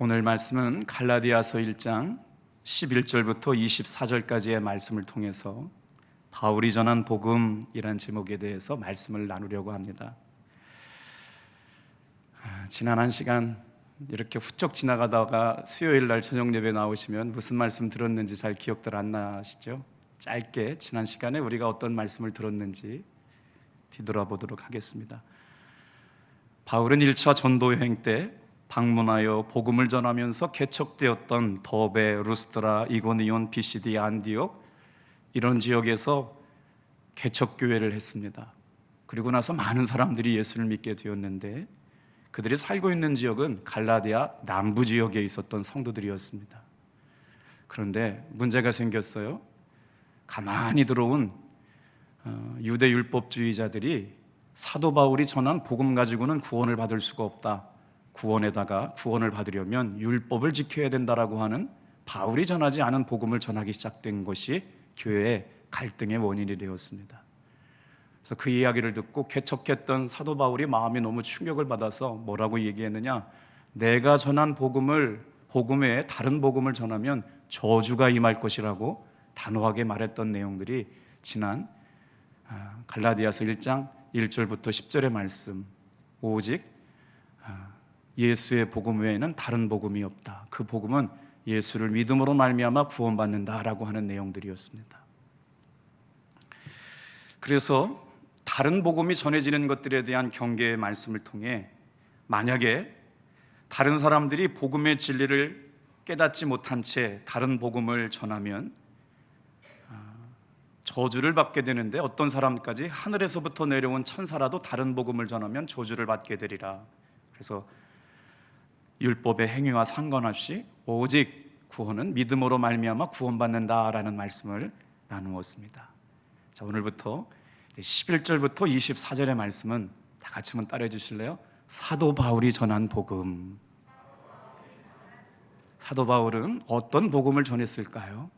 오늘 말씀은 갈라디아서 1장 11절부터 24절까지의 말씀을 통해서 바울이 전한 복음이란 제목에 대해서 말씀을 나누려고 합니다. 지난 한 시간 이렇게 훌쩍 지나가다가 수요일 날 저녁 예배 나오시면 무슨 말씀 들었는지 잘 기억들 안 나시죠? 짧게 지난 시간에 우리가 어떤 말씀을 들었는지 뒤돌아보도록 하겠습니다. 바울은 1차 전도 여행 때 방문하여 복음을 전하면서 개척되었던 더베, 루스드라, 이고니온, 비시디, 안디옥 이런 지역에서 개척교회를 했습니다. 그리고 나서 많은 사람들이 예수를 믿게 되었는데 그들이 살고 있는 지역은 갈라디아 남부 지역에 있었던 성도들이었습니다. 그런데 문제가 생겼어요. 가만히 들어온 유대 율법주의자들이 사도 바울이 전한 복음 가지고는 구원을 받을 수가 없다. 구원을 받으려면 율법을 지켜야 된다라고 하는 바울이 전하지 않은 복음을 전하기 시작된 것이 교회의 갈등의 원인이 되었습니다. 그래서 그 이야기를 듣고 개척했던 사도 바울이 마음이 너무 충격을 받아서 뭐라고 얘기했느냐? 내가 전한 복음 외에 다른 복음을 전하면 저주가 임할 것이라고 단호하게 말했던 내용들이 지난 갈라디아서 1장 1절부터 10절의 말씀, 오직 예수의 복음 외에는 다른 복음이 없다. 그 복음은 예수를 믿음으로 말미암아 구원받는다라고 하는 내용들이었습니다. 그래서 다른 복음이 전해지는 것들에 대한 경계의 말씀을 통해 만약에 다른 사람들이 복음의 진리를 깨닫지 못한 채 다른 복음을 전하면 저주를 받게 되는데 어떤 사람까지 하늘에서부터 내려온 천사라도 다른 복음을 전하면 저주를 받게 되리라. 그래서 율법의 행위와 상관없이 오직 구원은 믿음으로 말미암아 구원받는다라는 말씀을 나누었습니다. 자, 오늘부터 11절부터 24절의 말씀은 다 같이 한번 따라해 주실래요? 사도 바울이 전한 복음. 사도 바울은 어떤 복음을 전했을까요?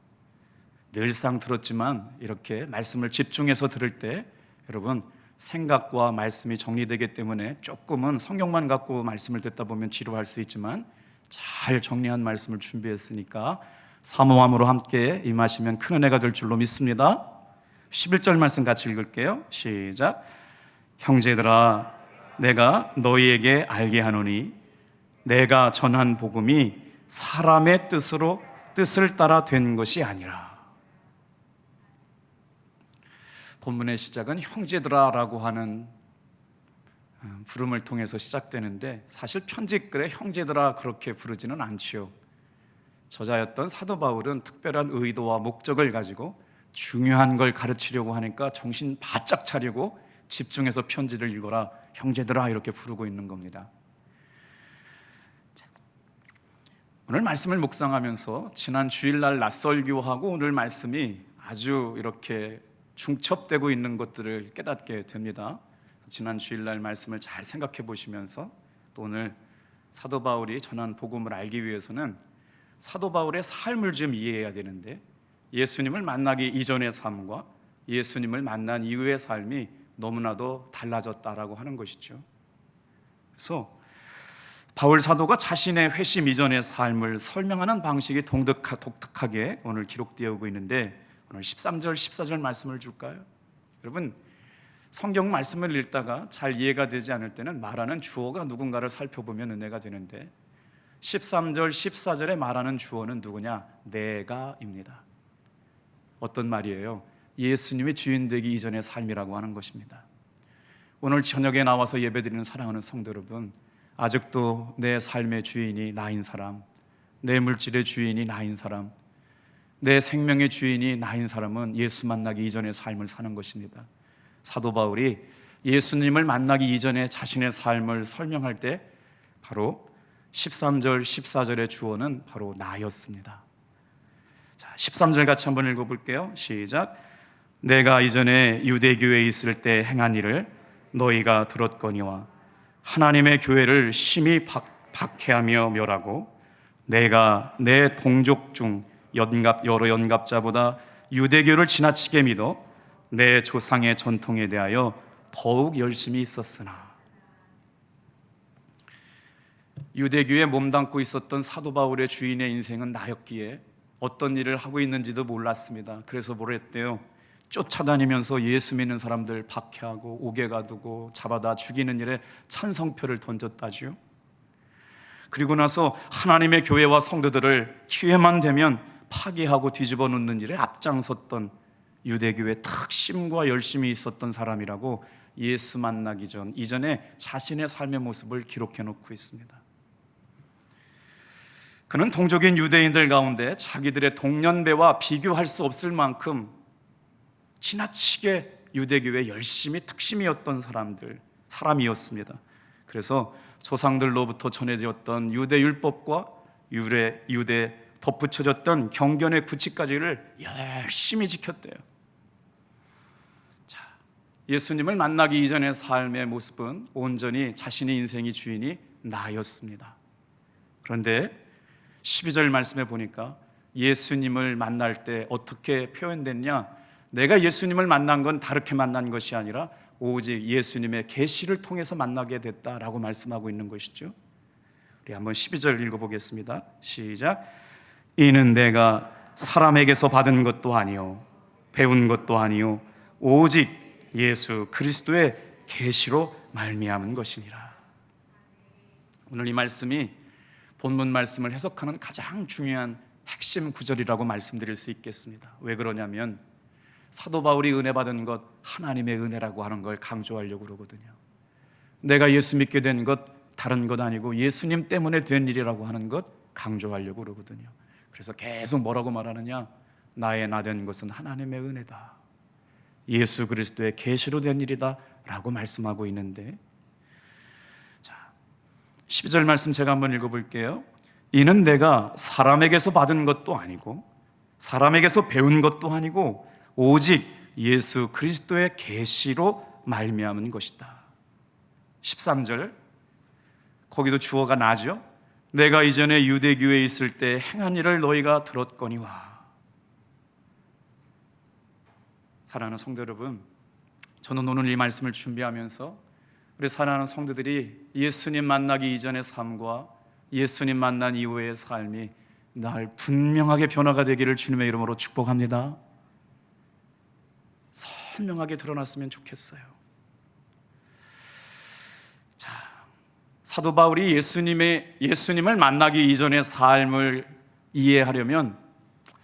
늘상 들었지만 이렇게 말씀을 집중해서 들을 때 여러분 생각과 말씀이 정리되기 때문에 조금은 성경만 갖고 말씀을 듣다 보면 지루할 수 있지만 잘 정리한 말씀을 준비했으니까 사모함으로 함께 임하시면 큰 은혜가 될 줄로 믿습니다. 11절 말씀 같이 읽을게요. 시작. 형제들아, 내가 너희에게 알게 하노니 내가 전한 복음이 사람의 뜻을 따라 된 것이 아니라. 본문의 시작은 형제들아라고 하는 부름을 통해서 시작되는데 사실 편집글에 형제들아 그렇게 부르지는 않지요. 저자였던 사도 바울은 특별한 의도와 목적을 가지고 중요한 걸 가르치려고 하니까 정신 바짝 차리고 집중해서 편지를 읽어라, 형제들아 이렇게 부르고 있는 겁니다. 오늘 말씀을 묵상하면서 지난 주일날 낯설교하고 오늘 말씀이 아주 이렇게 중첩되고 있는 것들을 깨닫게 됩니다. 지난 주일날 말씀을 잘 생각해 보시면서 또 오늘 사도 바울이 전한 복음을 알기 위해서는 사도 바울의 삶을 좀 이해해야 되는데 예수님을 만나기 이전의 삶과 예수님을 만난 이후의 삶이 너무나도 달라졌다라고 하는 것이죠. 그래서 바울 사도가 자신의 회심 이전의 삶을 설명하는 방식이 독특하게 오늘 기록되어 오고 있는데 오늘 13절, 14절 말씀을 줄까요? 여러분, 성경 말씀을 읽다가 잘 이해가 되지 않을 때는 말하는 주어가 누군가를 살펴보면 은혜가 되는데 13절, 14절에 말하는 주어는 누구냐? 내가입니다. 어떤 말이에요? 예수님이 주인 되기 이전의 삶이라고 하는 것입니다. 오늘 저녁에 나와서 예배드리는 사랑하는 성도 여러분, 아직도 내 삶의 주인이 나인 사람, 내 물질의 주인이 나인 사람, 내 생명의 주인이 나인 사람은 예수 만나기 이전의 삶을 사는 것입니다. 사도 바울이 예수님을 만나기 이전에 자신의 삶을 설명할 때 바로 13절, 14절의 주어는 바로 나였습니다. 자, 13절 같이 한번 읽어볼게요. 시작. 내가 이전에 유대교회에 있을 때 행한 일을 너희가 들었거니와 하나님의 교회를 심히 박해하며 멸하고 내가 내 동족 중 여러 연갑자보다 유대교를 지나치게 믿어 내 조상의 전통에 대하여 더욱 열심히 있었으나. 유대교에 몸담고 있었던 사도 바울의 주인의 인생은 나였기에 어떤 일을 하고 있는지도 몰랐습니다. 그래서 뭘 했대요? 쫓아다니면서 예수 믿는 사람들 박해하고 옥에 가두고 잡아다 죽이는 일에 찬성표를 던졌다지요. 그리고 나서 하나님의 교회와 성도들을 기회만 되면 파괴하고 뒤집어 놓는 일에 앞장섰던 유대교의 특심과 열심이 있었던 사람이라고 예수 만나기 이전에 자신의 삶의 모습을 기록해 놓고 있습니다. 그는 동족인 유대인들 가운데 자기들의 동년배와 비교할 수 없을 만큼 지나치게 유대교의 열심이 특심이었던 사람이었습니다. 그래서 조상들로부터 전해졌던 유대 율법과 유대 덧붙여졌던 경건의 규칙까지를 열심히 지켰대요. 자, 예수님을 만나기 이전의 삶의 모습은 온전히 자신의 인생의 주인이 나였습니다. 그런데 12절 말씀에 보니까 예수님을 만날 때 어떻게 표현됐냐? 내가 예수님을 만난 건 다르게 만난 것이 아니라 오직 예수님의 계시를 통해서 만나게 됐다라고 말씀하고 있는 것이죠. 우리 한번 12절 읽어보겠습니다. 시작. 이는 내가 사람에게서 받은 것도 아니요 배운 것도 아니요 오직 예수 그리스도의 계시로 말미암은 것이니라. 오늘 이 말씀이 본문 말씀을 해석하는 가장 중요한 핵심 구절이라고 말씀드릴 수 있겠습니다. 왜 그러냐면 사도 바울이 은혜 받은 것 하나님의 은혜라고 하는 걸 강조하려고 그러거든요. 내가 예수 믿게 된 것 다른 것 아니고 예수님 때문에 된 일이라고 하는 것 강조하려고 그러거든요. 그래서 계속 뭐라고 말하느냐? 나의 나 된 것은 하나님의 은혜다, 예수 그리스도의 계시로 된 일이다 라고 말씀하고 있는데, 자, 12절 말씀 제가 한번 읽어볼게요. 이는 내가 사람에게서 받은 것도 아니고 사람에게서 배운 것도 아니고 오직 예수 그리스도의 계시로 말미암은 것이다. 13절 거기도 주어가 나죠. 내가 이전에 유대교에 있을 때 행한 일을 너희가 들었거니와. 사랑하는 성도 여러분, 저는 오늘 이 말씀을 준비하면서 우리 사랑하는 성도들이 예수님 만나기 이전의 삶과 예수님 만난 이후의 삶이 날 분명하게 변화가 되기를 주님의 이름으로 축복합니다. 선명하게 드러났으면 좋겠어요. 자, 사도 바울이 예수님을 만나기 이전의 삶을 이해하려면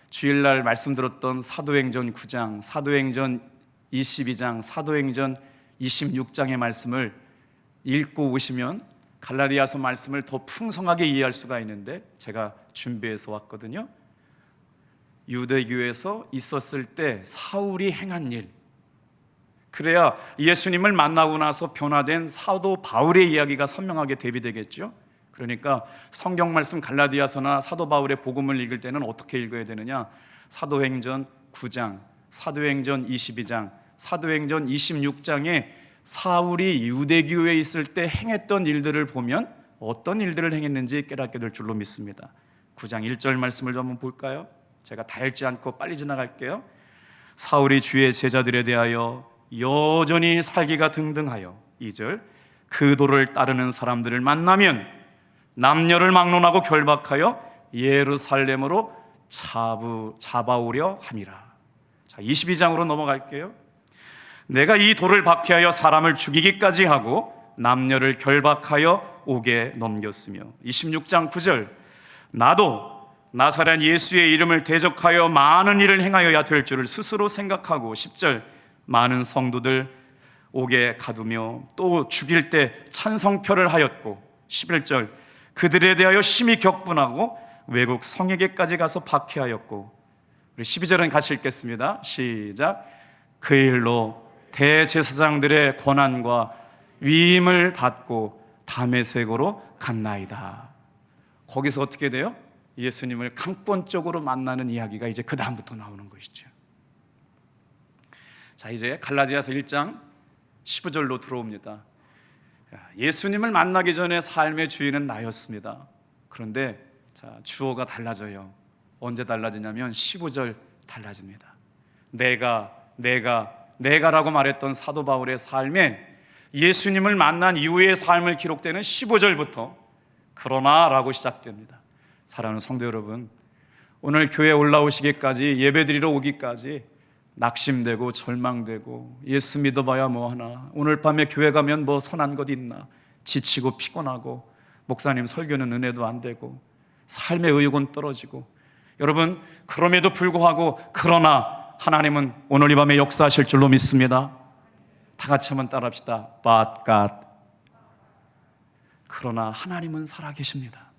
주일날 말씀 들었던 사도행전 9장, 사도행전 22장, 사도행전 26장의 말씀을 읽고 오시면 갈라디아서 말씀을 더 풍성하게 이해할 수가 있는데 제가 준비해서 왔거든요. 유대교에서 있었을 때 사울이 행한 일, 그래야 예수님을 만나고 나서 변화된 사도 바울의 이야기가 선명하게 대비되겠죠. 그러니까 성경 말씀 갈라디아서나 사도 바울의 복음을 읽을 때는 어떻게 읽어야 되느냐? 사도행전 9장, 사도행전 22장, 사도행전 26장에 사울이 유대교에 있을 때 행했던 일들을 보면 어떤 일들을 행했는지 깨닫게 될 줄로 믿습니다. 9장 1절 말씀을 좀 한번 볼까요? 제가 다 읽지 않고 빨리 지나갈게요. 사울이 주의 제자들에 대하여 여전히 살기가 등등하여 2절 그 도를 따르는 사람들을 만나면 남녀를 막론하고 결박하여 예루살렘으로 잡아오려 함이라. 자, 22장으로 넘어갈게요. 내가 이 돌을 박해하여 사람을 죽이기까지 하고 남녀를 결박하여 옥에 넘겼으며 26장 9절 나도 나사렛 예수의 이름을 대적하여 많은 일을 행하여야 될 줄을 스스로 생각하고 10절 많은 성도들 옥에 가두며 또 죽일 때 찬성표를 하였고 11절 그들에 대하여 심히 격분하고 외국 성에게까지 가서 박해하였고, 우리 12절은 같이 읽겠습니다. 시작. 그 일로 대제사장들의 권한과 위임을 받고 다메섹으로 갔나이다. 거기서 어떻게 돼요? 예수님을 강권적으로 만나는 이야기가 이제 그 다음부터 나오는 것이죠. 자, 이제 갈라디아서 1장 15절로 들어옵니다. 예수님을 만나기 전에 삶의 주인은 나였습니다. 그런데 자, 주어가 달라져요. 언제 달라지냐면 15절 달라집니다. 내가라고 말했던 사도 바울의 삶에 예수님을 만난 이후의 삶을 기록되는 15절부터 그러나 라고 시작됩니다. 사랑하는 성도 여러분, 오늘 교회에 올라오시기까지, 예배드리러 오기까지 낙심되고 절망되고 예수 믿어봐야 뭐하나, 오늘 밤에 교회 가면 뭐 선한 것 있나, 지치고 피곤하고 목사님 설교는 은혜도 안 되고 삶의 의욕은 떨어지고, 여러분 그럼에도 불구하고 그러나 하나님은 오늘 이 밤에 역사하실 줄로 믿습니다. 다 같이 한번 따라합시다. But God. 그러나 하나님은 살아계십니다.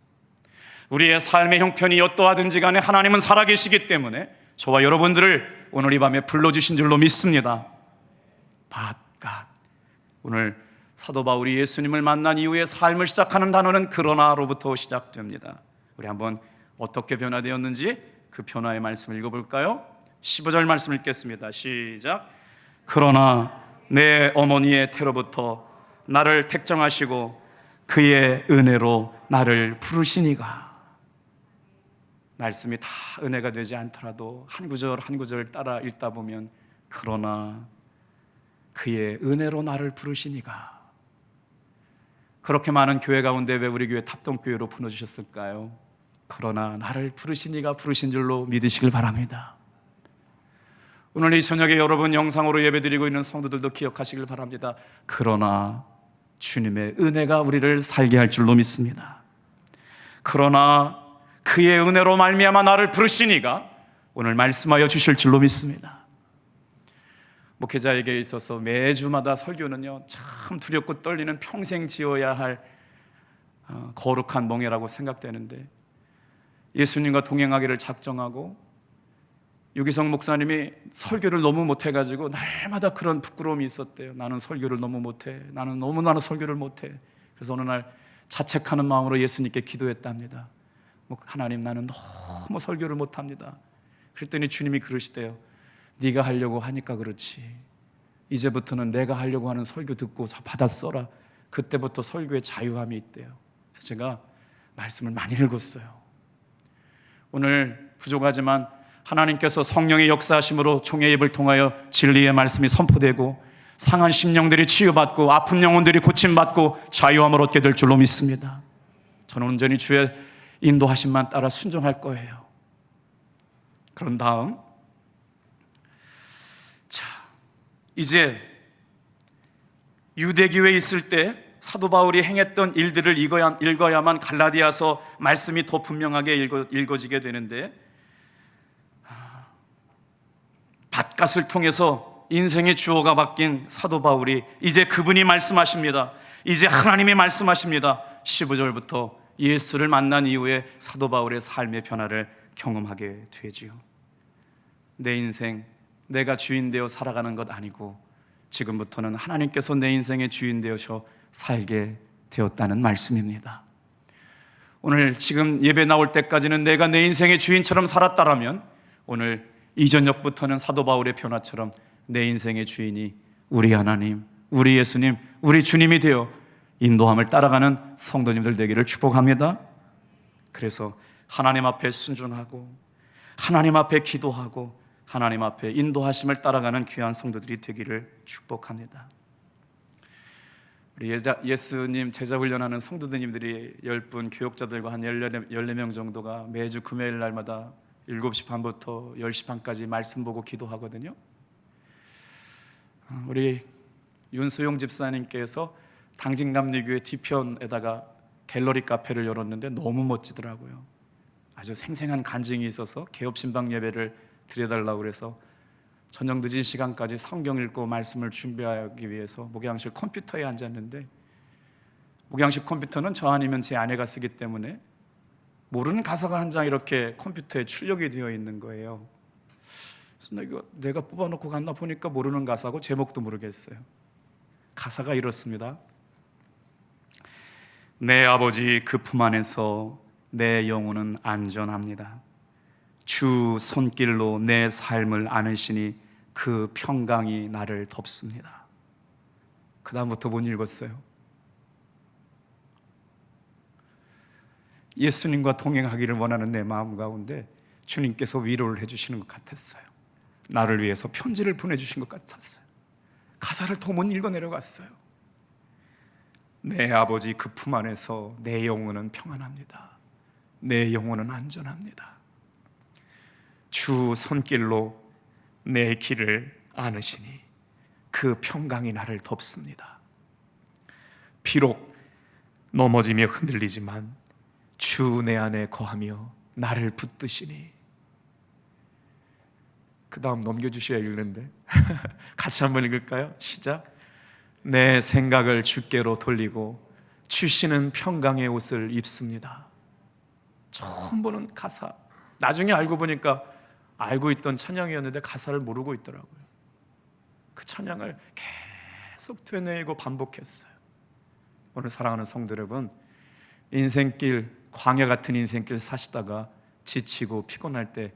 우리의 삶의 형편이 어떠하든지 간에 하나님은 살아계시기 때문에 저와 여러분들을 오늘 이 밤에 불러주신 줄로 믿습니다. But God. 오늘 사도 바울이 예수님을 만난 이후에 삶을 시작하는 단어는 그러나로부터 시작됩니다. 우리 한번 어떻게 변화되었는지 그 변화의 말씀을 읽어볼까요? 15절 말씀 읽겠습니다. 시작. 그러나 내 어머니의 태로부터 나를 택정하시고 그의 은혜로 나를 부르시니가. 말씀이 다 은혜가 되지 않더라도 한 구절 한 구절 따라 읽다 보면 그러나 그의 은혜로 나를 부르시니가. 그렇게 많은 교회 가운데 왜 우리 교회 탑동교회로 불러주셨을까요? 그러나 나를 부르시니가 부르신 줄로 믿으시길 바랍니다. 오늘 이 저녁에 여러분 영상으로 예배드리고 있는 성도들도 기억하시길 바랍니다. 그러나 주님의 은혜가 우리를 살게 할 줄로 믿습니다. 그러나 그의 은혜로 말미암아 나를 부르시니가 오늘 말씀하여 주실 줄로 믿습니다. 목회자에게 있어서 매주마다 설교는요, 참 두렵고 떨리는 평생 지어야 할 거룩한 멍에라고 생각되는데, 예수님과 동행하기를 작정하고 유기성 목사님이 설교를 너무 못해가지고 날마다 그런 부끄러움이 있었대요. 나는 설교를 너무 못해, 나는 너무나 설교를 못해. 그래서 어느 날 자책하는 마음으로 예수님께 기도했답니다. 하나님, 나는 너무 설교를 못합니다. 그랬더니 주님이 그러시대요. 네가 하려고 하니까 그렇지, 이제부터는 내가 하려고 하는 설교 듣고 받아 써라. 그때부터 설교에 자유함이 있대요. 그래서 제가 말씀을 많이 읽었어요. 오늘 부족하지만 하나님께서 성령의 역사하심으로 종의 입을 통하여 진리의 말씀이 선포되고 상한 심령들이 치유받고 아픈 영혼들이 고침받고 자유함을 얻게 될 줄로 믿습니다. 저는 온전히 주의 인도하심만 따라 순종할 거예요. 그런 다음, 자, 이제 유대교회에 있을 때 사도 바울이 행했던 일들을 읽어야만 갈라디아서 말씀이 더 분명하게 읽어지게 되는데, 밭갓을 통해서 인생의 주어가 바뀐 사도 바울이 이제 그분이 말씀하십니다. 이제 하나님이 말씀하십니다. 15절부터 예수를 만난 이후에 사도 바울의 삶의 변화를 경험하게 되지요. 내 인생 내가 주인 되어 살아가는 것 아니고 지금부터는 하나님께서 내 인생의 주인 되어서 살게 되었다는 말씀입니다. 오늘 지금 예배 나올 때까지는 내가 내 인생의 주인처럼 살았다라면, 오늘 이 저녁부터는 사도 바울의 변화처럼 내 인생의 주인이 우리 하나님, 우리 예수님, 우리 주님이 되어 인도함을 따라가는 성도님들 되기를 축복합니다. 그래서 하나님 앞에 순종하고 하나님 앞에 기도하고 하나님 앞에 인도하심을 따라가는 귀한 성도들이 되기를 축복합니다. 우리 예수님 제자 훈련하는 성도님들이 10분, 교역자들과 한 14명 정도가 매주 금요일 날마다 7시 반부터 10시 반까지 말씀 보고 기도하거든요. 우리 윤수용 집사님께서 당진감리교회 뒤편에다가 갤러리 카페를 열었는데 너무 멋지더라고요. 아주 생생한 간증이 있어서 개업신방 예배를 드려달라고 그래서 저녁 늦은 시간까지 성경 읽고 말씀을 준비하기 위해서 목양실 컴퓨터에 앉았는데, 목양실 컴퓨터는 저 아니면 제 아내가 쓰기 때문에 모르는 가사가 한 장 이렇게 컴퓨터에 출력이 되어 있는 거예요. 그래서 내가 뽑아놓고 갔나 보니까 모르는 가사고 제목도 모르겠어요. 가사가 이렇습니다. 내 아버지 그 품 안에서 내 영혼은 안전합니다. 주 손길로 내 삶을 안으시니 그 평강이 나를 덮습니다. 그 다음부터 못 읽었어요. 예수님과 동행하기를 원하는 내 마음 가운데 주님께서 위로를 해주시는 것 같았어요. 나를 위해서 편지를 보내주신 것 같았어요. 가사를 더 못 읽어 내려갔어요. 내 아버지 그 품 안에서 내 영혼은 평안합니다. 내 영혼은 안전합니다. 주 손길로 내 길을 안으시니 그 평강이 나를 덮습니다. 비록 넘어지며 흔들리지만 주 내 안에 거하며 나를 붙드시니. 그 다음 넘겨주셔야 읽는데 같이 한번 읽을까요? 시작. 내 생각을 주께로 돌리고 주시는 평강의 옷을 입습니다. 처음 보는 가사. 나중에 알고 보니까 알고 있던 찬양이었는데 가사를 모르고 있더라고요. 그 찬양을 계속 되뇌이고 반복했어요. 오늘 사랑하는 성도 여러분, 인생길, 광야 같은 인생길 사시다가 지치고 피곤할 때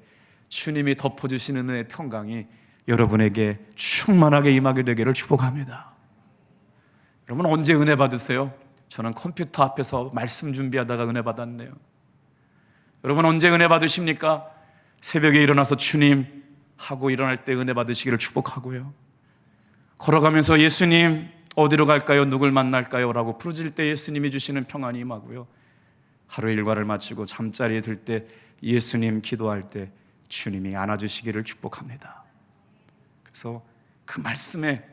주님이 덮어주시는 은혜의 평강이 여러분에게 충만하게 임하게 되기를 축복합니다. 여러분 언제 은혜 받으세요? 저는 컴퓨터 앞에서 말씀 준비하다가 은혜 받았네요. 여러분 언제 은혜 받으십니까? 새벽에 일어나서 주님 하고 일어날 때 은혜 받으시기를 축복하고요. 걸어가면서 예수님 어디로 갈까요? 누굴 만날까요? 라고 부르질 때 예수님이 주시는 평안이 임하고요. 하루 일과를 마치고 잠자리에 들 때 예수님 기도할 때 주님이 안아주시기를 축복합니다. 그래서 그 말씀에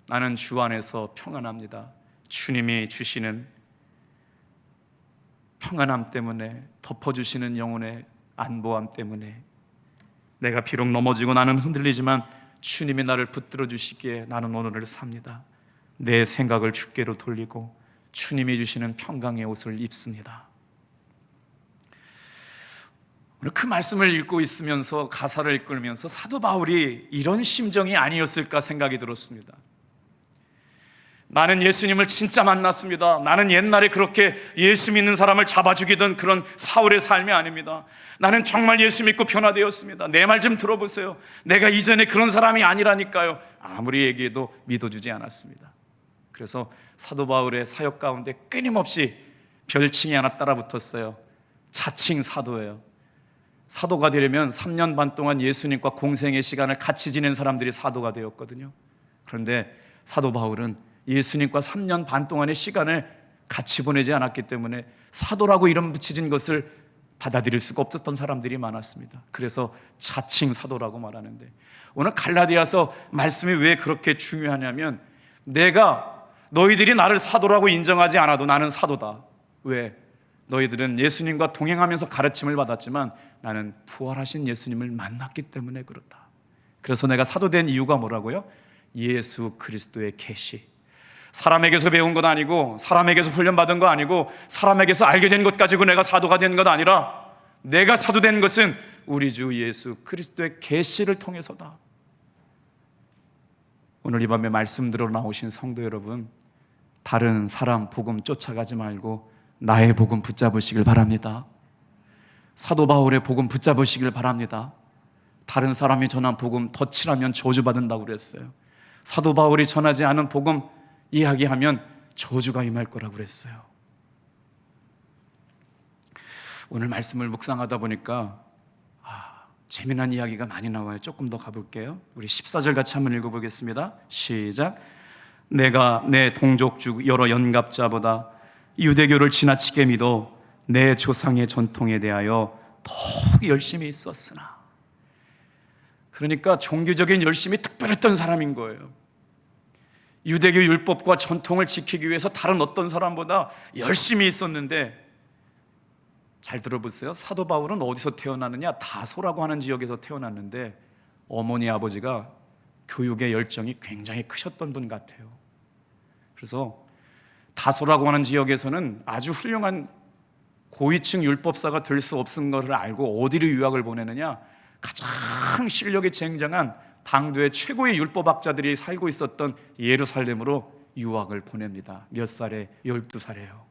나는 주 안에서 평안합니다. 주님이 주시는 평안함 때문에, 덮어주시는 영혼의 안보함 때문에 내가 비록 넘어지고 나는 흔들리지만 주님이 나를 붙들어 주시기에 나는 오늘을 삽니다. 내 생각을 주께로 돌리고 주님이 주시는 평강의 옷을 입습니다. 오늘 그 말씀을 읽고 있으면서, 가사를 읽으면서 사도 바울이 이런 심정이 아니었을까 생각이 들었습니다. 나는 예수님을 진짜 만났습니다. 나는 옛날에 그렇게 예수 믿는 사람을 잡아 죽이던 그런 사울의 삶이 아닙니다. 나는 정말 예수 믿고 변화되었습니다. 내 말 좀 들어보세요. 내가 이전에 그런 사람이 아니라니까요. 아무리 얘기해도 믿어주지 않았습니다. 그래서 사도 바울의 사역 가운데 끊임없이 별칭이 하나 따라붙었어요. 자칭 사도예요. 사도가 되려면 3년 반 동안 예수님과 공생의 시간을 같이 지낸 사람들이 사도가 되었거든요. 그런데 사도 바울은 예수님과 3년 반 동안의 시간을 같이 보내지 않았기 때문에 사도라고 이름 붙여진 것을 받아들일 수가 없었던 사람들이 많았습니다. 그래서 자칭 사도라고 말하는데, 오늘 갈라디아서 말씀이 왜 그렇게 중요하냐면, 내가 너희들이 나를 사도라고 인정하지 않아도 나는 사도다. 왜? 너희들은 예수님과 동행하면서 가르침을 받았지만 나는 부활하신 예수님을 만났기 때문에 그렇다. 그래서 내가 사도된 이유가 뭐라고요? 예수 그리스도의 계시. 사람에게서 배운 것 아니고, 사람에게서 훈련받은 거 아니고, 사람에게서 알게 된 것 가지고 내가 사도가 된 것 아니라, 내가 사도된 것은 우리 주 예수 그리스도의 계시를 통해서다. 오늘 이 밤에 말씀 들어 나오신 성도 여러분, 다른 사람 복음 쫓아가지 말고 나의 복음 붙잡으시길 바랍니다. 사도 바울의 복음 붙잡으시길 바랍니다. 다른 사람이 전한 복음 덧칠하면 저주받는다고 그랬어요. 사도 바울이 전하지 않은 복음 이야기하면 저주가 임할 거라고 그랬어요. 오늘 말씀을 묵상하다 보니까 재미난 이야기가 많이 나와요. 조금 더 가볼게요. 우리 14절 같이 한번 읽어보겠습니다. 시작. 내가 내 동족 중 여러 연갑자보다 유대교를 지나치게 믿어 내 조상의 전통에 대하여 더욱 열심히 있었으나. 그러니까 종교적인 열심이 특별했던 사람인 거예요. 유대교 율법과 전통을 지키기 위해서 다른 어떤 사람보다 열심히 있었는데, 잘 들어보세요. 사도 바울은 어디서 태어나느냐? 다소라고 하는 지역에서 태어났는데 어머니 아버지가 교육의 열정이 굉장히 크셨던 분 같아요. 그래서 다소라고 하는 지역에서는 아주 훌륭한 고위층 율법사가 될 수 없은 것을 알고 어디로 유학을 보내느냐? 가장 실력이 쟁쟁한 당도의 최고의 율법학자들이 살고 있었던 예루살렘으로 유학을 보냅니다. 몇 살에? 12살이에요.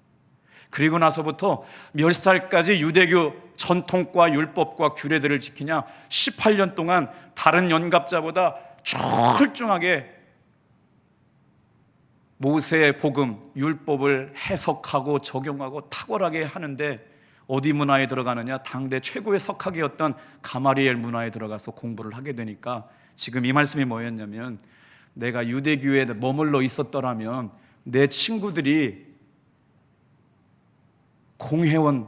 그리고 나서부터 몇 살까지 유대교 전통과 율법과 규례들을 지키냐? 18년 동안 다른 연갑자보다 철저하게 모세의 복음, 율법을 해석하고 적용하고 탁월하게 하는데, 어디 문화에 들어가느냐? 당대 최고의 석학이었던 가마리엘 문화에 들어가서 공부를 하게 되니까, 지금 이 말씀이 뭐였냐면, 내가 유대교에 머물러 있었더라면 내 친구들이 공회원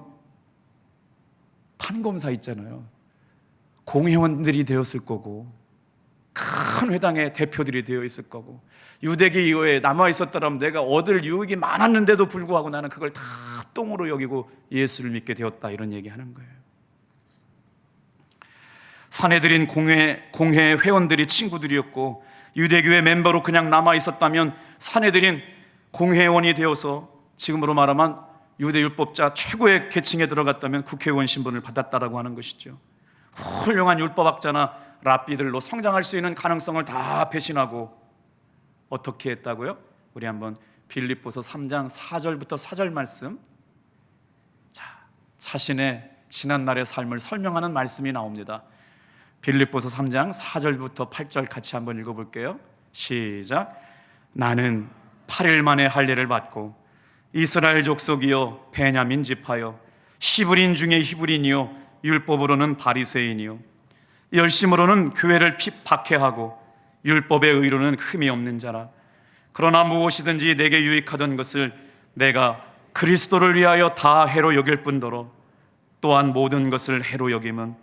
판검사 있잖아요. 공회원들이 되었을 거고, 큰 회당의 대표들이 되어 있을 거고, 유대계 이후에 남아 있었더라면 내가 얻을 유익이 많았는데도 불구하고 나는 그걸 다 똥으로 여기고 예수를 믿게 되었다, 이런 얘기하는 거예요. 사내들인 공회 회원들이 친구들이었고, 유대교회 멤버로 그냥 남아 있었다면 사내들인 공회원이 되어서 지금으로 말하면 유대율법자 최고의 계층에 들어갔다면 국회의원 신분을 받았다라고 하는 것이죠. 훌륭한 율법학자나 랍비들로 성장할 수 있는 가능성을 다 배신하고 어떻게 했다고요? 우리 한번 빌립보서 3장 4절부터 4절 말씀, 자신의 지난날의 삶을 설명하는 말씀이 나옵니다. 빌립보서 3장 4절부터 8절 같이 한번 읽어볼게요. 시작. 나는 8일 만에 할례를 받고 이스라엘 족속이요 베냐민 지파요 히브리인 중에 히브리인이요 율법으로는 바리새인이요 열심으로는 교회를 박해하고 율법의 의로는 흠이 없는 자라. 그러나 무엇이든지 내게 유익하던 것을 내가 그리스도를 위하여 다 해로 여길 뿐더러 또한 모든 것을 해로 여김은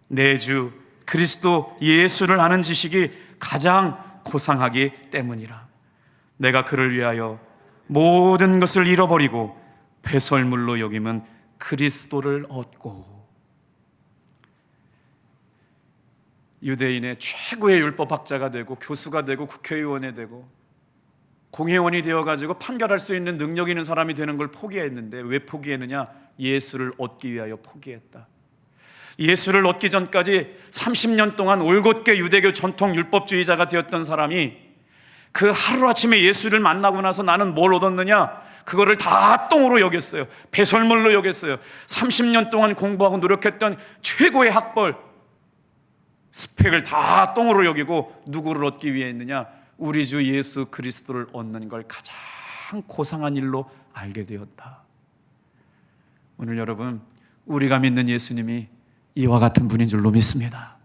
내 주 그리스도 예수를 아는 지식이 가장 고상하기 때문이라. 내가 그를 위하여 모든 것을 잃어버리고 배설물로 여김은 그리스도를 얻고. 유대인의 최고의 율법학자가 되고 교수가 되고 국회의원이 되고 공회원이 되어가지고 판결할 수 있는 능력 있는 사람이 되는 걸 포기했는데, 왜 포기했느냐? 예수를 얻기 위하여 포기했다. 예수를 얻기 전까지 30년 동안 올곧게 유대교 전통 율법주의자가 되었던 사람이 그 하루아침에 예수를 만나고 나서 나는 뭘 얻었느냐? 그거를 다 똥으로 여겼어요. 배설물로 여겼어요. 30년 동안 공부하고 노력했던 최고의 학벌, 스펙을 다 똥으로 여기고 누구를 얻기 위해 했느냐? 우리 주 예수 그리스도를 얻는 걸 가장 고상한 일로 알게 되었다. 오늘 여러분, 우리가 믿는 예수님이 이와 같은 분인 줄로 믿습니다.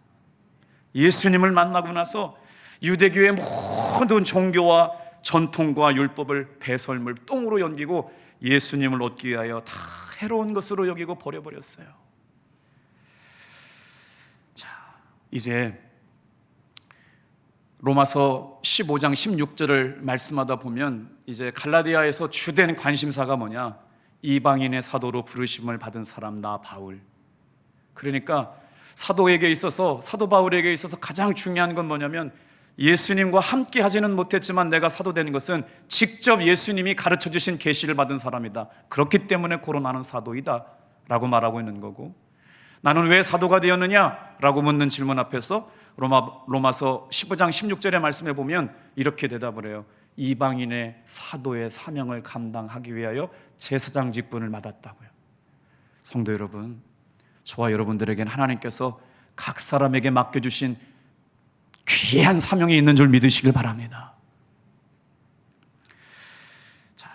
예수님을 만나고 나서 유대교의 모든 종교와 전통과 율법을 배설물, 똥으로 여기고 예수님을 얻기 위하여 다 해로운 것으로 여기고 버려버렸어요. 자, 이제 로마서 15장 16절을 말씀하다 보면 이제 갈라디아에서 주된 관심사가 뭐냐? 이방인의 사도로 부르심을 받은 사람 나 바울. 그러니까 사도에게 있어서, 사도 바울에게 있어서 가장 중요한 건 뭐냐면, 예수님과 함께 하지는 못했지만 내가 사도 된 것은 직접 예수님이 가르쳐 주신 계시를 받은 사람이다. 그렇기 때문에 고로 나는 사도이다 라고 말하고 있는 거고, 나는 왜 사도가 되었느냐? 라고 묻는 질문 앞에서 로마서 15장 16절의 말씀에 보면 이렇게 대답을 해요. 이방인의 사도의 사명을 감당하기 위하여 제사장 직분을 맡았다고요. 성도 여러분, 저와 여러분들에겐 하나님께서 각 사람에게 맡겨주신 귀한 사명이 있는 줄 믿으시길 바랍니다. 자,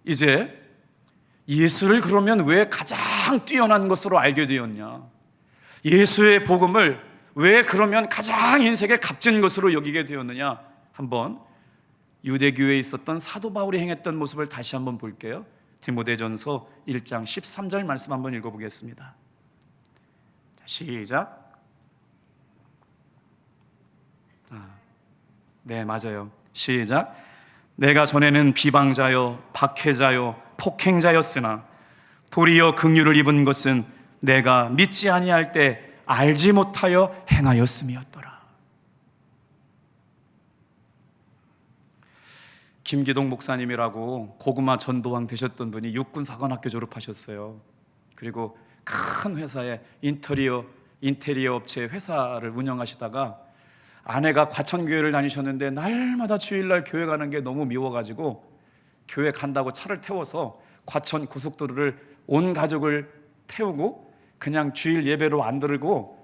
이제 예수를 그러면 왜 가장 뛰어난 것으로 알게 되었냐? 예수의 복음을 왜 그러면 가장 인생에 값진 것으로 여기게 되었느냐? 한번 유대교회에 있었던 사도 바울이 행했던 모습을 다시 한번 볼게요. 디모데전서 1장 13절 말씀 한번 읽어보겠습니다. 시작. 네, 맞아요. 시작. 내가 전에는 비방자요 박해자요 폭행자였으나 도리어 긍휼을 입은 것은 내가 믿지 아니할 때 알지 못하여 행하였음이었더라. 김기동 목사님이라고 고구마 전도왕 되셨던 분이 육군사관학교 졸업하셨어요. 그리고 큰 회사의 인테리어 업체 회사를 운영하시다가 아내가 과천교회를 다니셨는데 날마다 주일날 교회 가는 게 너무 미워가지고 교회 간다고 차를 태워서 과천 고속도로를 온 가족을 태우고 그냥 주일 예배로 안 들고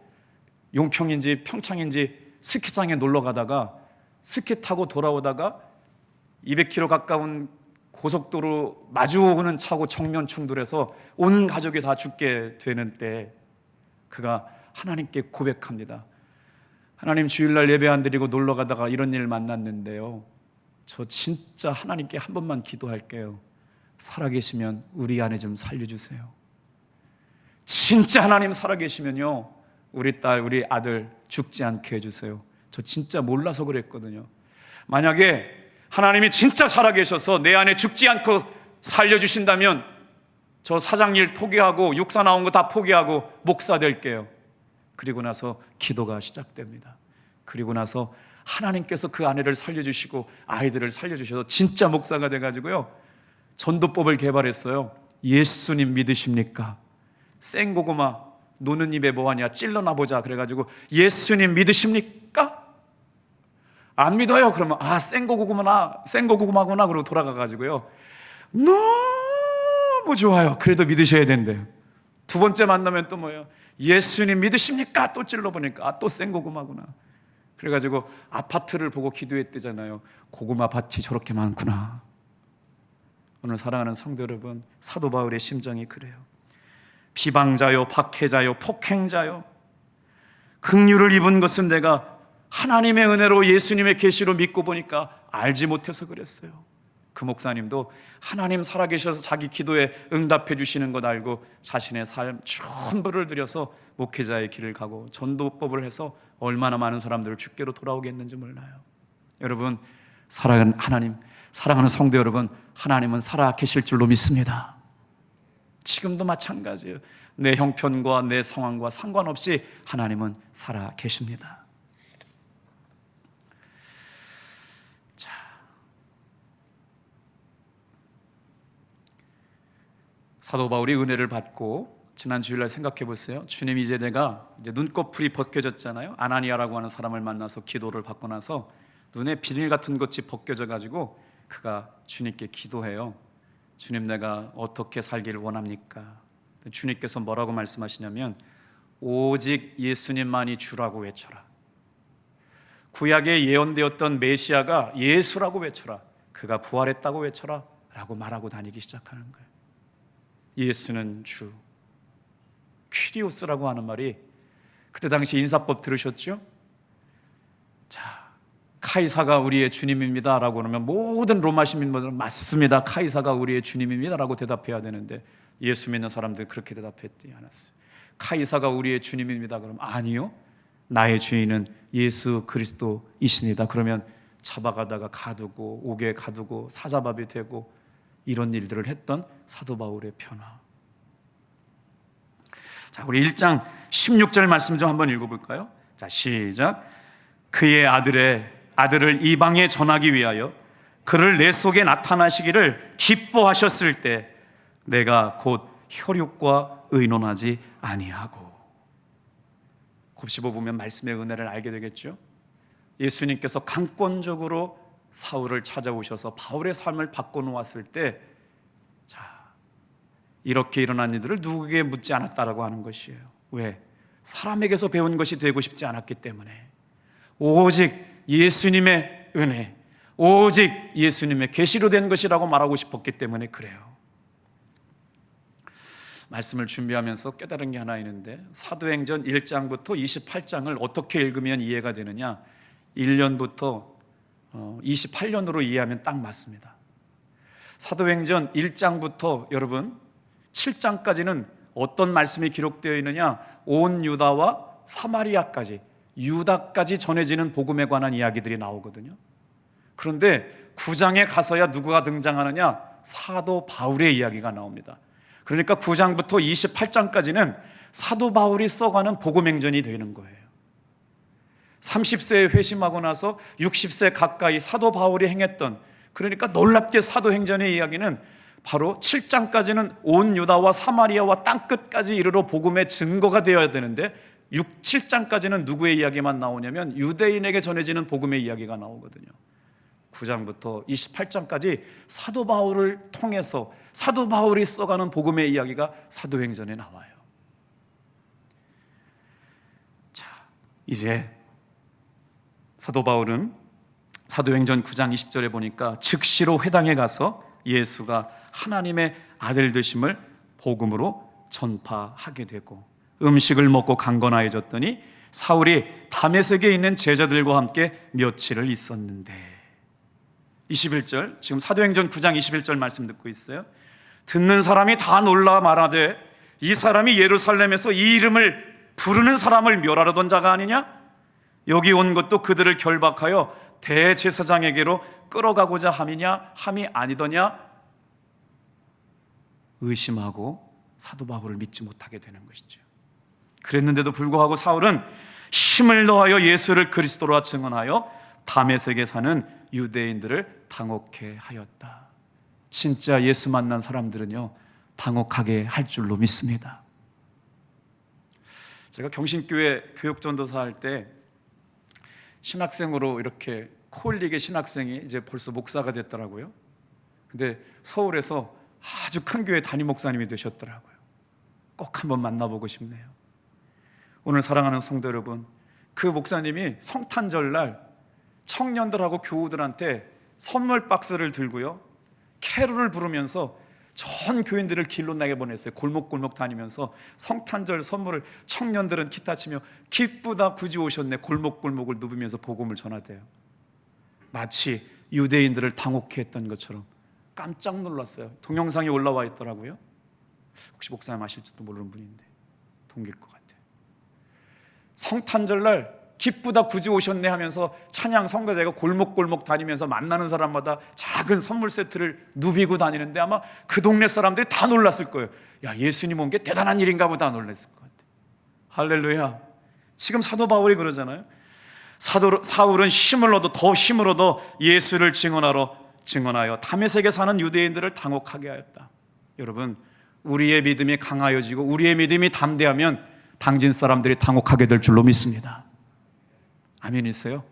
용평인지 평창인지 스키장에 놀러 가다가 스키 타고 돌아오다가 200km 가까운 고속도로 마주오는 차고 정면 충돌해서 온 가족이 다 죽게 되는 때 그가 하나님께 고백합니다. 하나님, 주일날 예배 안 드리고 놀러 가다가 이런 일 만났는데요, 저 진짜 하나님께 한 번만 기도할게요. 살아계시면 우리 안에 좀 살려주세요. 진짜 하나님 살아계시면요, 우리 딸, 우리 아들 죽지 않게 해주세요. 저 진짜 몰라서 그랬거든요. 만약에 하나님이 진짜 살아계셔서 내 안에 죽지 않고 살려주신다면 저 사장일 포기하고 육사 나온 거 다 포기하고 목사 될게요. 그리고 나서 기도가 시작됩니다. 그리고 나서 하나님께서 그 아내를 살려주시고 아이들을 살려주셔서 진짜 목사가 돼가지고요, 전도법을 개발했어요. 예수님 믿으십니까? 생고구마 노는 입에 뭐하냐, 찔러나 보자. 그래가지고 예수님 믿으십니까? 안 믿어요. 그러면 생고구마구나 그러고 돌아가가지고요, 너무 좋아요. 그래도 믿으셔야 된대요. 두 번째 만나면 또 뭐예요? 예수님 믿으십니까? 또 찔러보니까 또 생고구마구나. 그래가지고 아파트를 보고 기도했대잖아요. 고구마 밭이 저렇게 많구나. 오늘 사랑하는 성도 여러분, 사도 바울의 심정이 그래요. 비방자요, 박해자요, 폭행자요, 긍휼을 입은 것은 내가 하나님의 은혜로 예수님의 계시로 믿고 보니까 알지 못해서 그랬어요. 그 목사님도 하나님 살아계셔서 자기 기도에 응답해 주시는 것 알고 자신의 삶 전부를 들여서 목회자의 길을 가고 전도법을 해서 얼마나 많은 사람들을 주께로 돌아오게 했는지 몰라요. 여러분, 사랑하는 하나님, 사랑하는 성도 여러분, 하나님은 살아 계실 줄로 믿습니다. 지금도 마찬가지예요. 내 형편과 내 상황과 상관없이 하나님은 살아 계십니다. 자, 사도 바울이 은혜를 받고 지난 주일날 생각해 보세요. 주님, 이제 내가 눈꺼풀이 벗겨졌잖아요. 아나니아라고 하는 사람을 만나서 기도를 받고 나서 눈에 비닐 같은 것이 벗겨져 가지고 그가 주님께 기도해요. 주님, 내가 어떻게 살기를 원합니까? 주님께서 뭐라고 말씀하시냐면 오직 예수님만이 주라고 외쳐라. 구약에 예언되었던 메시아가 예수라고 외쳐라. 그가 부활했다고 외쳐라 라고 말하고 다니기 시작하는 거예요. 예수는 주, 퀴리오스라고 하는 말이 그때 당시 인사법 들으셨죠? 자, 카이사가 우리의 주님입니다 라고 하면 모든 로마 시민들은 맞습니다, 카이사가 우리의 주님입니다 라고 대답해야 되는데 예수 믿는 사람들은 그렇게 대답했지 않았어요. 카이사가 우리의 주님입니다 그러면 아니요, 나의 주인은 예수 그리스도이십니다. 그러면 잡아가다가 가두고 옥에 가두고 사자밥이 되고 이런 일들을 했던 사도 바울의 변화. 자, 우리 1장 16절 말씀 좀 한번 읽어볼까요? 자, 시작. 그의 아들을 이방에 전하기 위하여 그를 내 속에 나타나시기를 기뻐하셨을 때 내가 곧 혈육과 의논하지 아니하고. 곱씹어 보면 말씀의 은혜를 알게 되겠죠. 예수님께서 강권적으로 사울을 찾아오셔서 바울의 삶을 바꿔놓았을 때, 자, 이렇게 일어난 일들을 누구에게 묻지 않았다라고 하는 것이에요. 왜? 사람에게서 배운 것이 되고 싶지 않았기 때문에. 오직 예수님의 은혜, 오직 예수님의 계시로 된 것이라고 말하고 싶었기 때문에 그래요. 말씀을 준비하면서 깨달은 게 하나 있는데, 사도행전 1장부터 28장을 어떻게 읽으면 이해가 되느냐, 1년부터 28년으로 이해하면 딱 맞습니다. 사도행전 1장부터 여러분 7장까지는 어떤 말씀이 기록되어 있느냐, 온 유다와 사마리아까지, 유다까지 전해지는 복음에 관한 이야기들이 나오거든요. 그런데 9장에 가서야 누구가 등장하느냐, 사도 바울의 이야기가 나옵니다. 그러니까 9장부터 28장까지는 사도 바울이 써가는 복음행전이 되는 거예요. 30세에 회심하고 나서 60세 가까이 사도 바울이 행했던, 그러니까 놀랍게 사도행전의 이야기는 바로 7장까지는 온 유다와 사마리아와 땅끝까지 이르러 복음의 증거가 되어야 되는데 7장까지는 누구의 이야기만 나오냐면 유대인에게 전해지는 복음의 이야기가 나오거든요. 9장부터 28장까지 사도 바울을 통해서 사도 바울이 써가는 복음의 이야기가 사도행전에 나와요. 자, 이제 사도 바울은 사도행전 9장 20절에 보니까 즉시로 회당에 가서 예수가 하나님의 아들 되심을 복음으로 전파하게 되고 음식을 먹고 강건하여졌더니 사울이 다메섹에 있는 제자들과 함께 며칠을 있었는데, 21절, 지금 사도행전 9장 21절 말씀 듣고 있어요. 듣는 사람이 다 놀라 말하되 이 사람이 예루살렘에서 이 이름을 부르는 사람을 멸하려던 자가 아니냐? 여기 온 것도 그들을 결박하여 대제사장에게로 끌어가고자 함이 아니더냐? 의심하고 사도 바울을 믿지 못하게 되는 것이죠. 그랬는데도 불구하고 사울은 힘을 더하여 예수를 그리스도라 증언하여 다메섹에 사는 유대인들을 당혹해 하였다. 진짜 예수 만난 사람들은요, 당혹하게 할 줄로 믿습니다. 제가 경신교회 교육전도사 할 때 신학생으로 이렇게 코올리게 신학생이 이제 벌써 목사가 됐더라고요. 근데 서울에서 아주 큰 교회 담임 목사님이 되셨더라고요. 꼭 한번 만나보고 싶네요. 오늘 사랑하는 성도 여러분, 그 목사님이 성탄절날 청년들하고 교우들한테 선물 박스를 들고요, 캐롤을 부르면서 전 교인들을 길로 내보냈어요. 골목골목 다니면서 성탄절 선물을, 청년들은 기타 치며 기쁘다 구주 오셨네 골목골목을 누비면서 복음을 전하대요. 마치 유대인들을 당혹해 했던 것처럼 깜짝 놀랐어요. 동영상이 올라와 있더라고요. 혹시 목사님 아실지도 모르는 분인데 동기일 것 같아요. 성탄절날 기쁘다 구주 오셨네 하면서 찬양 성가대가 골목골목 다니면서 만나는 사람마다 작은 선물 세트를 누비고 다니는데 아마 그 동네 사람들이 다 놀랐을 거예요. 야, 예수님 온 게 대단한 일인가 보다 놀랐을 것 같아요. 할렐루야. 지금 사도 바울이 그러잖아요. 사울은 힘을 얻어, 더 힘을 얻어 예수를 증언하여 다메섹에 사는 유대인들을 당혹하게 하였다. 여러분, 우리의 믿음이 강하여지고 우리의 믿음이 담대하면 당진 사람들이 당혹하게 될 줄로 믿습니다. 아멘이세요?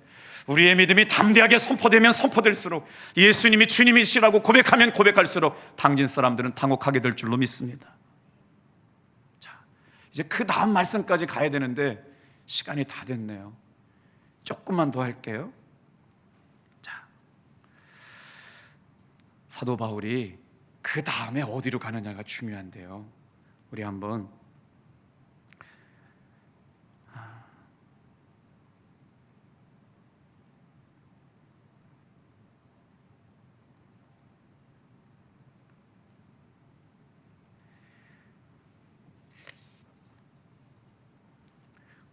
우리의 믿음이 담대하게 선포되면 선포될수록, 예수님이 주님이시라고 고백하면 고백할수록 당진 사람들은 당혹하게 될 줄로 믿습니다. 자, 이제 그 다음 말씀까지 가야 되는데 시간이 다 됐네요. 조금만 더 할게요. 자, 사도 바울이 그 다음에 어디로 가느냐가 중요한데요. 우리 한번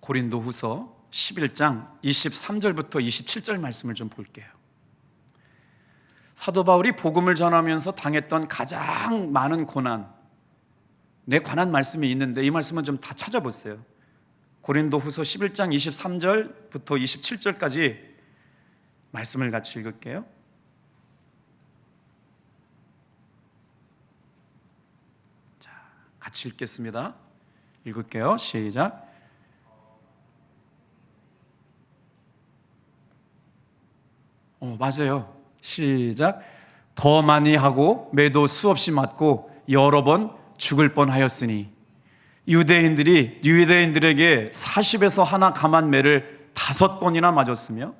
고린도후서 11장 23절부터 27절 말씀을 좀 볼게요. 사도 바울이 복음을 전하면서 당했던 가장 많은 고난에 관한 말씀이 있는데 이 말씀은 좀 다 찾아보세요. 고린도후서 11장 23절부터 27절까지 말씀을 같이 읽을게요. 자, 같이 읽겠습니다. 읽을게요. 시작. 맞아요. 시작. 더 많이 하고 매도 수없이 맞고 여러 번 죽을 뻔하였으니 유대인들에게 40에서 하나 감한 매를 5번이나 맞았으며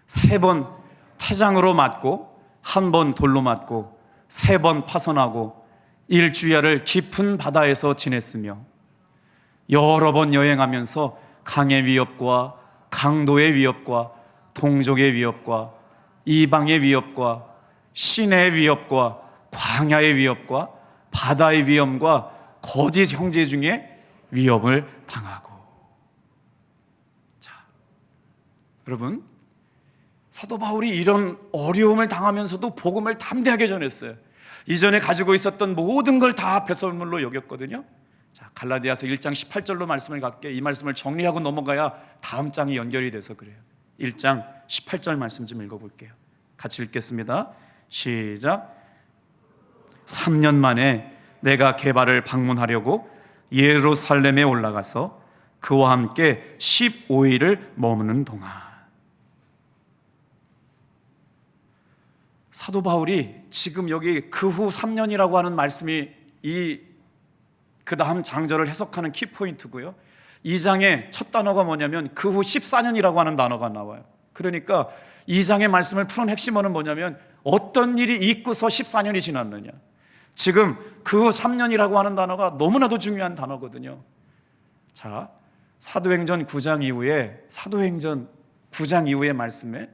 3번 태장으로 맞고 1번 돌로 맞고 3번 파선하고 일주야를 깊은 바다에서 지냈으며 여러 번 여행하면서 강의 위협과 강도의 위협과 동족의 위협과 이방의 위협과 신의 위협과 광야의 위협과 바다의 위험과 거짓 형제 중에 위협을 당하고. 자, 여러분, 사도 바울이 이런 어려움을 당하면서도 복음을 담대하게 전했어요. 이전에 가지고 있었던 모든 걸 다 배설물로 여겼거든요. 자, 갈라디아서 1장 18절로 말씀을 갖게, 이 말씀을 정리하고 넘어가야 다음 장이 연결이 돼서 그래요. 1장 18절 말씀 좀 읽어볼게요. 같이 읽겠습니다. 시작. 3년 만에 내가 게바를 방문하려고 예루살렘에 올라가서 그와 함께 15일을 머무는 동안. 사도 바울이 지금 여기 그 후 3년이라고 하는 말씀이 그 다음 장절을 해석하는 키포인트고요. 이 장의 첫 단어가 뭐냐면 그 후 14년이라고 하는 단어가 나와요. 그러니까 이 장의 말씀을 푸는 핵심어는 뭐냐면 어떤 일이 있고서 14년이 지났느냐. 지금 그 후 3년이라고 하는 단어가 너무나도 중요한 단어거든요. 자, 사도행전 9장 이후의 말씀에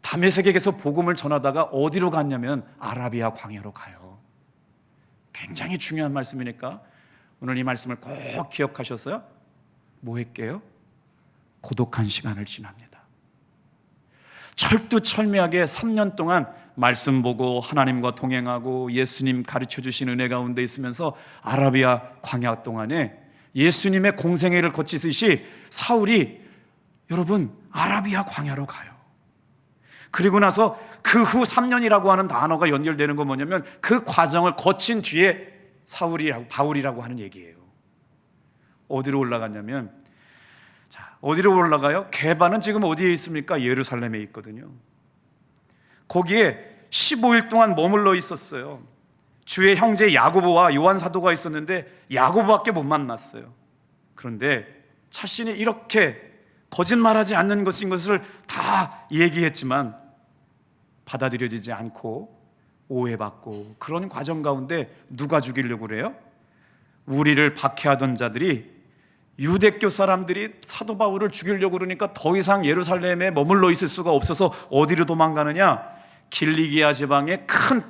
다메섹에게서 복음을 전하다가 어디로 갔냐면 아라비아 광야로 가요. 굉장히 중요한 말씀이니까 오늘 이 말씀을 꼭 기억하셔서요, 뭐 할게요? 고독한 시간을 지납니다. 철두철미하게 3년 동안 말씀 보고 하나님과 동행하고 예수님 가르쳐 주신 은혜 가운데 있으면서 아라비아 광야 동안에 예수님의 공생애를 거치듯이 사울이 여러분 아라비아 광야로 가요. 그리고 나서 그 후 3년이라고 하는 단어가 연결되는 건 뭐냐면 그 과정을 거친 뒤에 바울이라고 하는 얘기예요. 어디로 올라갔냐면, 자, 어디로 올라가요? 게바는 지금 어디에 있습니까? 예루살렘에 있거든요. 거기에 15일 동안 머물러 있었어요. 주의 형제 야고보와 요한 사도가 있었는데 야고보밖에 못 만났어요. 그런데 자신이 이렇게 거짓말하지 않는 것인 것을 다 얘기했지만 받아들여지지 않고 오해받고 그런 과정 가운데 누가 죽이려고 그래요? 우리를 박해하던 자들이, 유대교 사람들이 사도 바울을 죽이려고 그러니까 더 이상 예루살렘에 머물러 있을 수가 없어서 어디로 도망가느냐? 길리기아 지방의 큰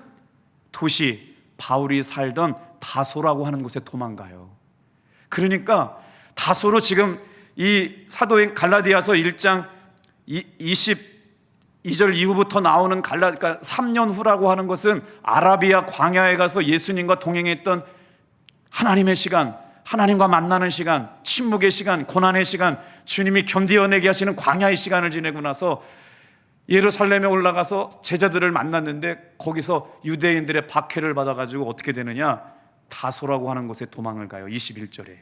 도시, 바울이 살던 다소라고 하는 곳에 도망가요. 그러니까 다소로 지금 이 사도행 갈라디아서 1장 22절 이후부터 나오는 그러니까 3년 후라고 하는 것은 아라비아 광야에 가서 예수님과 동행했던 하나님의 시간, 하나님과 만나는 시간, 침묵의 시간, 고난의 시간, 주님이 견디어내게 하시는 광야의 시간을 지내고 나서 예루살렘에 올라가서 제자들을 만났는데 거기서 유대인들의 박해를 받아가지고 어떻게 되느냐? 다소라고 하는 곳에 도망을 가요. 21절에.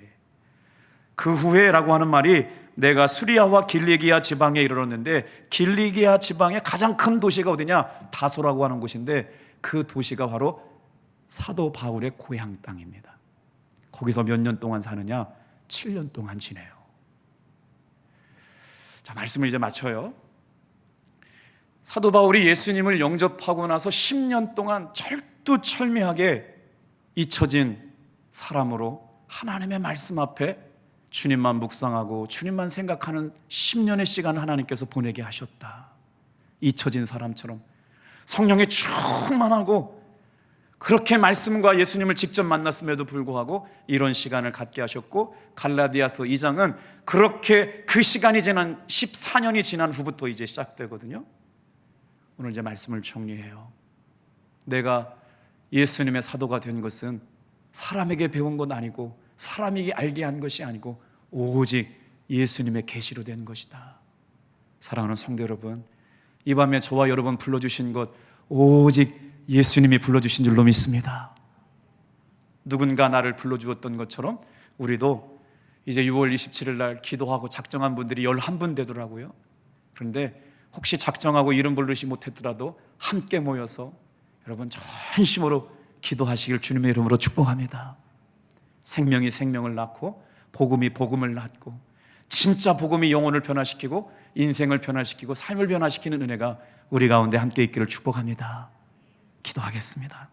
그 후에라고 하는 말이 내가 수리아와 길리기아 지방에 이르렀는데, 길리기아 지방의 가장 큰 도시가 어디냐? 다소라고 하는 곳인데 그 도시가 바로 사도 바울의 고향 땅입니다. 거기서 몇 년 동안 사느냐? 7년 동안 지내요. 자, 말씀을 이제 마쳐요. 사도 바울이 예수님을 영접하고 나서 10년 동안 철두철미하게 잊혀진 사람으로 하나님의 말씀 앞에 주님만 묵상하고 주님만 생각하는 10년의 시간 하나님께서 보내게 하셨다. 잊혀진 사람처럼 성령에 충만하고 그렇게 말씀과 예수님을 직접 만났음에도 불구하고 이런 시간을 갖게 하셨고, 갈라디아서 2장은 그렇게 그 시간이 지난 14년이 지난 후부터 이제 시작되거든요. 오늘 이제 말씀을 정리해요. 내가 예수님의 사도가 된 것은 사람에게 배운 것 아니고 사람에게 알게 한 것이 아니고 오직 예수님의 계시로 된 것이다. 사랑하는 성도 여러분, 이 밤에 저와 여러분 불러주신 것 오직 예수님이 불러주신 줄로 믿습니다. 누군가 나를 불러주었던 것처럼 우리도 이제 6월 27일 날 기도하고 작정한 분들이 11분 되더라고요. 그런데 혹시 작정하고 이름 부르지 못했더라도 함께 모여서 여러분 전심으로 기도하시길 주님의 이름으로 축복합니다. 생명이 생명을 낳고 복음이 복음을 낳고 진짜 복음이 영혼을 변화시키고 인생을 변화시키고 삶을 변화시키는 은혜가 우리 가운데 함께 있기를 축복합니다. 기도하겠습니다.